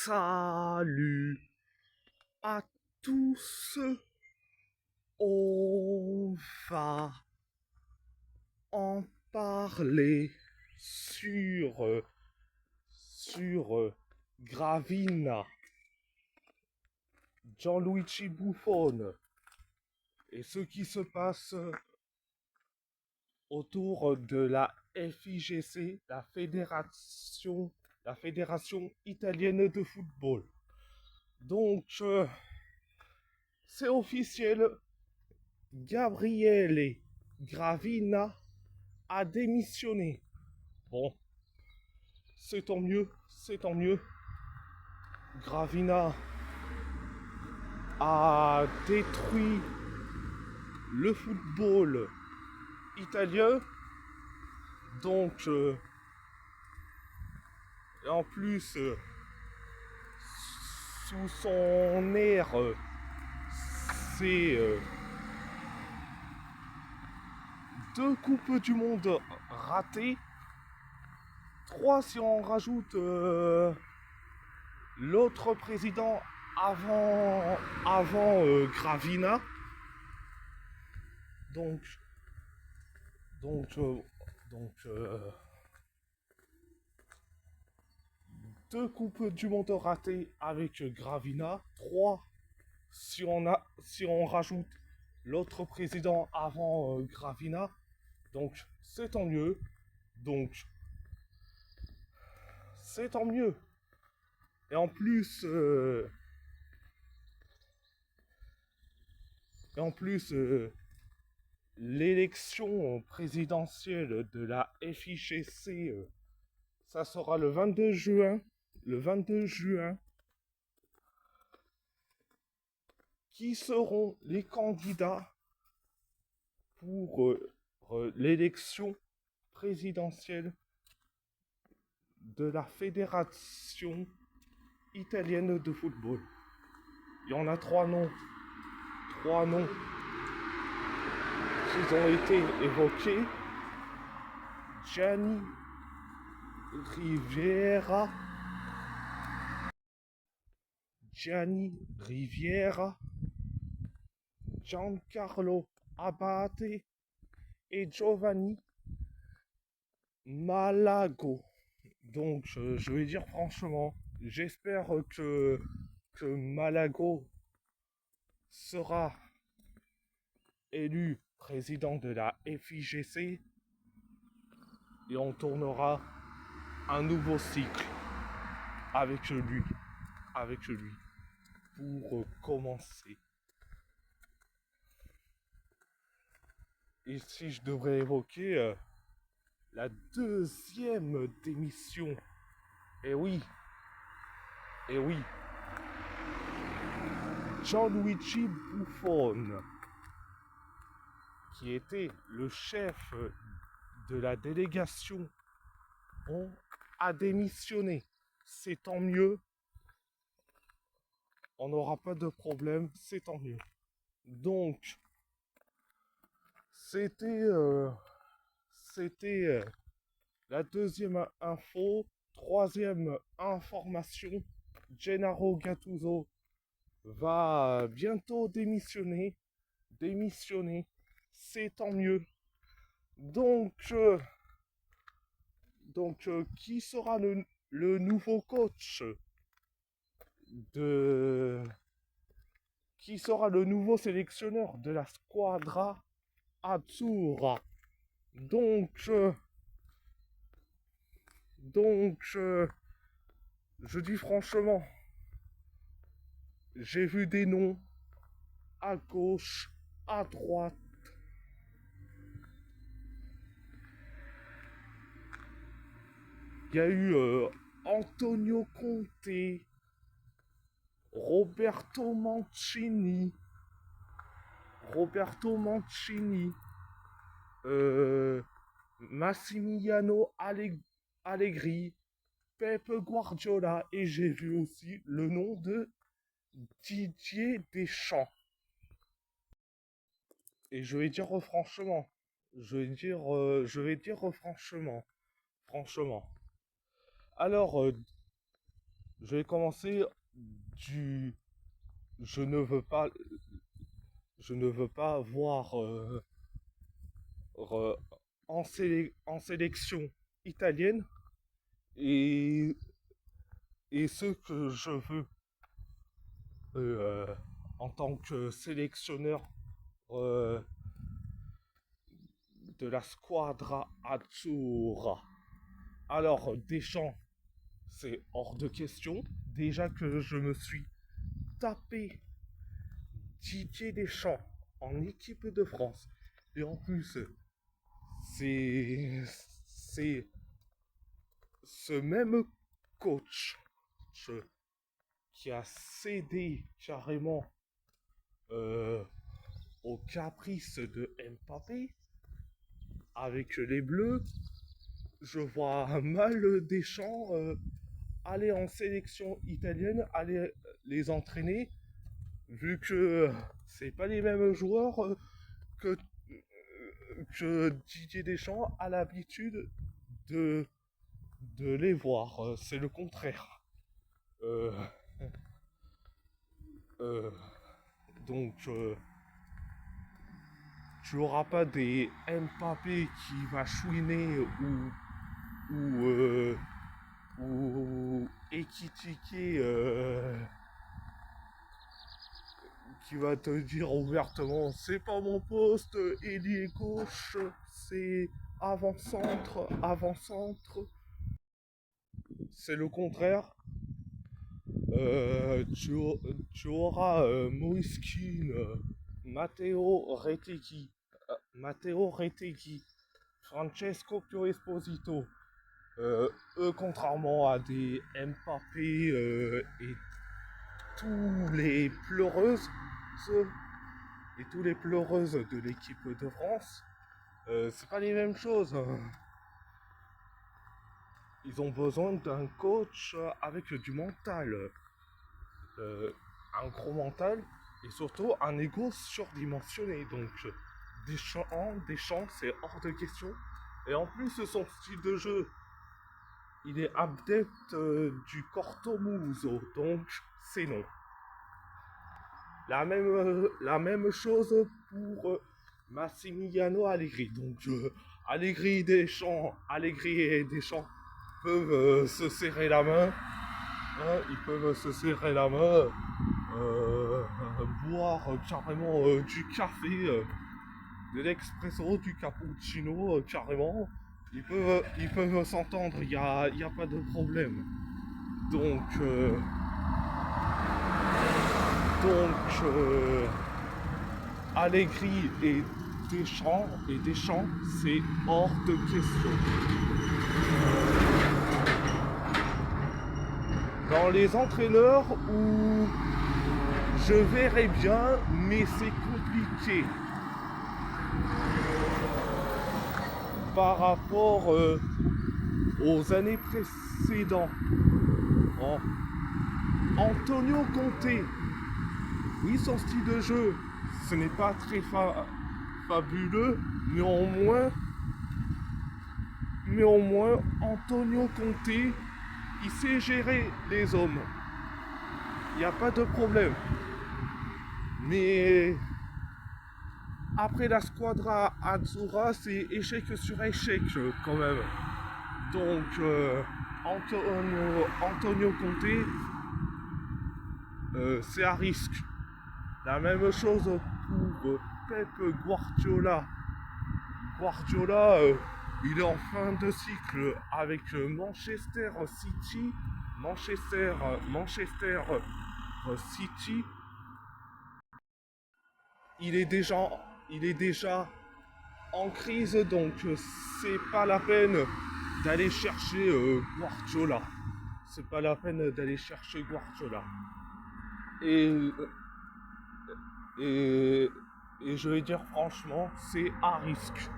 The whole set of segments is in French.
Salut à tous, on va en parler sur Gravina, Gianluigi Buffon et ce qui se passe autour de la FIGC, la Fédération italienne de football. Donc, c'est officiel, Gabriele Gravina a démissionné. Bon, c'est tant mieux, c'est tant mieux. Gravina a détruit le football italien. Donc, en plus, sous son air, c'est 2 coupes du monde ratées. 3 si on rajoute l'autre président avant Gravina. Donc, donc, euh, donc 2 coupes du monde ratées avec Gravina. 3 si on rajoute l'autre président avant Gravina. Donc, c'est tant mieux. Donc, c'est tant mieux. Et en plus, l'élection présidentielle de la FIGC, ça sera le 22 juin. Le 22 juin. Qui seront les candidats pour l'élection présidentielle de la Fédération italienne de football? Il y en a 3 noms. 3 noms qui ont été évoqués. Gianni Riviera, Giancarlo Abate et Giovanni Malago. Donc, je vais dire franchement, j'espère que Malago sera élu président de la FIGC et on tournera un nouveau cycle avec lui, pour commencer. Et si je devrais évoquer la deuxième démission, eh oui, Gianluigi Buffon, qui était le chef de la délégation, a démissionné. C'est tant mieux. On n'aura pas de problème, c'est tant mieux. Donc, c'était la deuxième info. Troisième information, Gennaro Gattuso va bientôt démissionner. C'est tant mieux. Donc, qui sera le nouveau coach qui sera le nouveau sélectionneur de la Squadra Azzurra? Donc, je dis franchement, j'ai vu des noms à gauche, à droite. Il y a eu Antonio Conte, Roberto Mancini, Massimiliano Allegri, Pep Guardiola, et j'ai vu aussi le nom de Didier Deschamps. Et je vais dire franchement, franchement. Alors, Je vais commencer du... Je ne veux pas, je ne veux pas voir re- en sélection italienne et, et ce que je veux euh, en tant que sélectionneur euh, de la squadra Azzurra. Alors, Deschamps, c'est hors de question. Déjà que je me suis tapé Didier Deschamps en équipe de France. Et en plus, c'est ce même coach qui a cédé carrément euh, aux caprices de Mbappé avec les Bleus. Je vois mal Deschamps aller en sélection italienne, aller les entraîner, vu que c'est pas les mêmes joueurs que, que Didier Deschamps a l'habitude de, de les voir. C'est le contraire. Euh, euh, donc, tu n'auras pas des Mbappé qui va chouiner ou Ekitike qui va te dire ouvertement c'est pas mon poste, ailier gauche, c'est avant-centre, avant-centre. C'est le contraire. Tu, tu auras Moïse Kean, Matteo Retegui, Francesco Pio Esposito. Eux, contrairement à des Mbappé et tous les pleureuses et tous les pleureuses de l'équipe de France, c'est pas les mêmes choses. Ils ont besoin d'un coach avec du mental, un gros mental et surtout un ego surdimensionné. Donc Deschamps, c'est hors de question. Et en plus, son style de jeu, il est adepte du cortomuso, donc c'est non. La même chose pour Massimiliano Allegri. Donc Allegri et Deschamps peuvent se serrer la main. Hein, ils peuvent se serrer la main, boire carrément du café, de l'expresso, du cappuccino, carrément. Ils peuvent s'entendre, il y a pas de problème. Donc, Allegri et Deschamps, c'est hors de question. Dans les entraîneurs où je verrais bien, mais c'est compliqué. Par rapport aux années précédentes. Oh. Antonio Conte, oui, son style de jeu, ce n'est pas très fabuleux, néanmoins, Antonio Conte, il sait gérer les hommes. Il n'y a pas de problème. Mais après la squadra Azzurra, c'est échec sur échec quand même. Donc Antonio Conte, c'est à risque. La même chose pour Pep Guardiola. Guardiola, il est en fin de cycle avec Manchester City. Manchester City. Il est déjà en crise, donc c'est pas la peine d'aller chercher Guardiola. C'est pas la peine d'aller chercher Guardiola. Et je vais dire franchement, c'est à risque.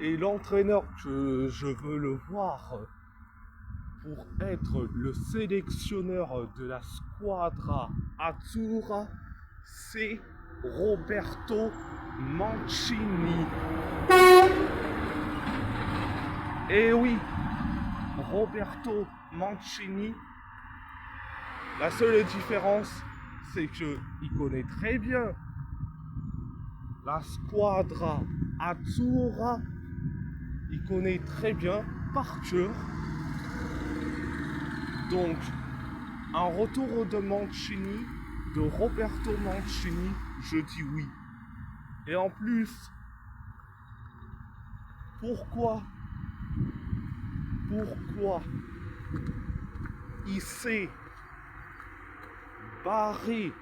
Et l'entraîneur que je veux le voir pour être le sélectionneur de la squadra Azzurra, c'est Roberto Mancini. Et oui, Roberto Mancini. La seule différence, c'est qu'il connaît très bien la squadra azzurra. Il connaît très bien par cœur. Donc, un retour de Mancini, de Roberto Mancini, je dis oui. Et en plus, pourquoi il s'est barré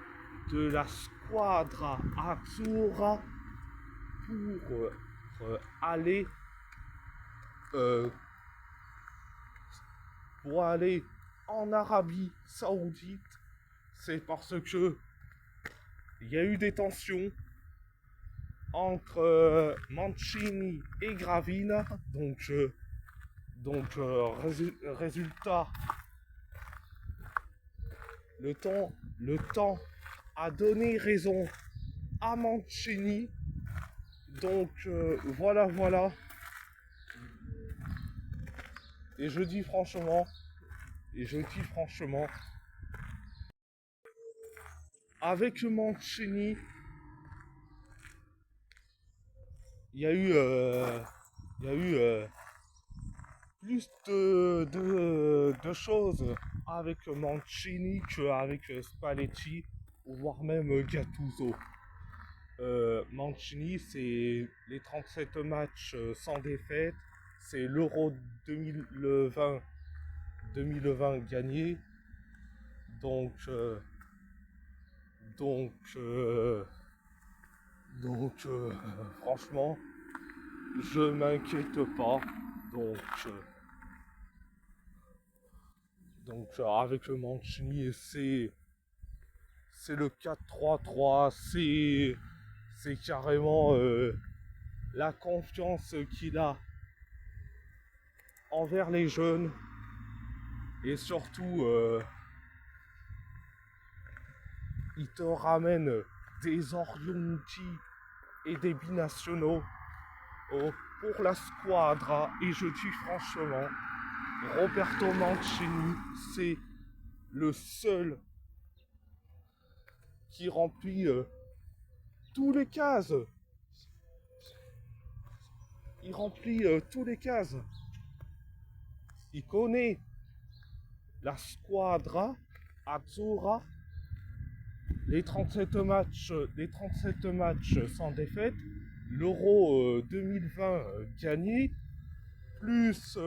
de la squadra azzurra pour aller en Arabie Saoudite, c'est parce que il y a eu des tensions entre Mancini et Gravina, résultat, le temps a donné raison à Mancini. Donc voilà. Et je dis franchement, avec Mancini, il y a eu plus de choses avec Mancini qu'avec Spalletti, voire même Gattuso. Mancini, c'est les 37 matchs sans défaite, c'est l'Euro 2020 gagné. Donc franchement, je m'inquiète pas. Donc avec le Mancini, c'est le 4-3-3, c'est carrément la confiance qu'il a envers les jeunes, et surtout il te ramène des Orienti et des binationaux pour la squadra. Et je dis franchement, Roberto Mancini, c'est le seul qui remplit tous les cases. Il remplit tous les cases. Il connaît la squadra azzurra, les 37 matchs sans défaite, l'Euro 2020 gagné, plus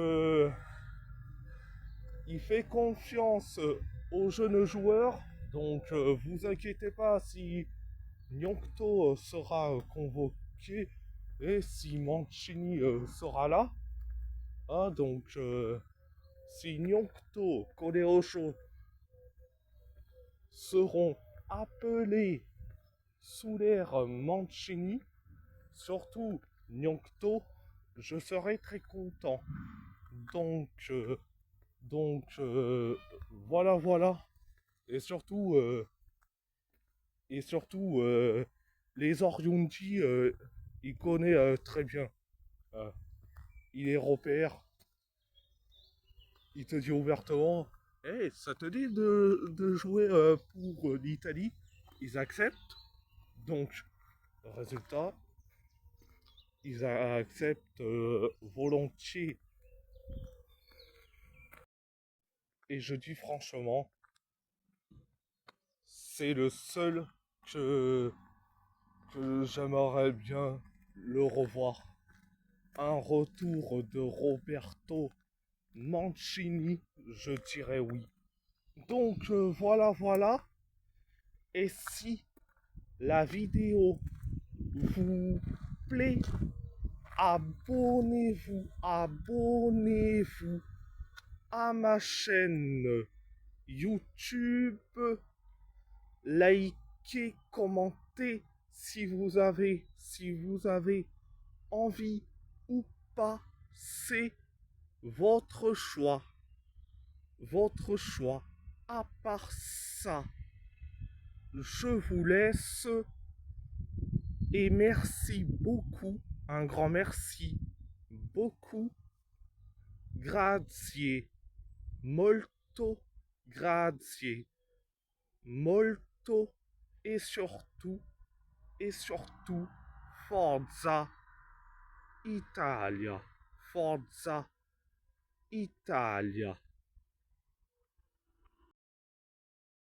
il fait confiance aux jeunes joueurs. Donc vous inquiétez pas si Gnocto sera convoqué et si Mancini sera là. Ah, donc si Gnocto, Coleocho seront appelés sous l'ère Mancini, surtout Gnocto, je serai très content. Donc voilà. Et surtout les Orienti, il connaît très bien. Il est repère. Il te dit ouvertement, hey, ça te dit de jouer pour l'Italie? Ils acceptent. Donc, résultat, ils acceptent volontiers. Et je dis franchement, c'est le seul que j'aimerais bien le revoir. Un retour de Roberto Mancini, je dirais oui. Donc voilà. Et si la vidéo vous plaît, abonnez-vous à ma chaîne YouTube. Likez, commentez si vous avez envie ou pas. C'est votre choix. À part ça, je vous laisse et merci beaucoup, un grand merci beaucoup grazie, molto grazie, molto et surtout, Forza Italia, Forza Italia.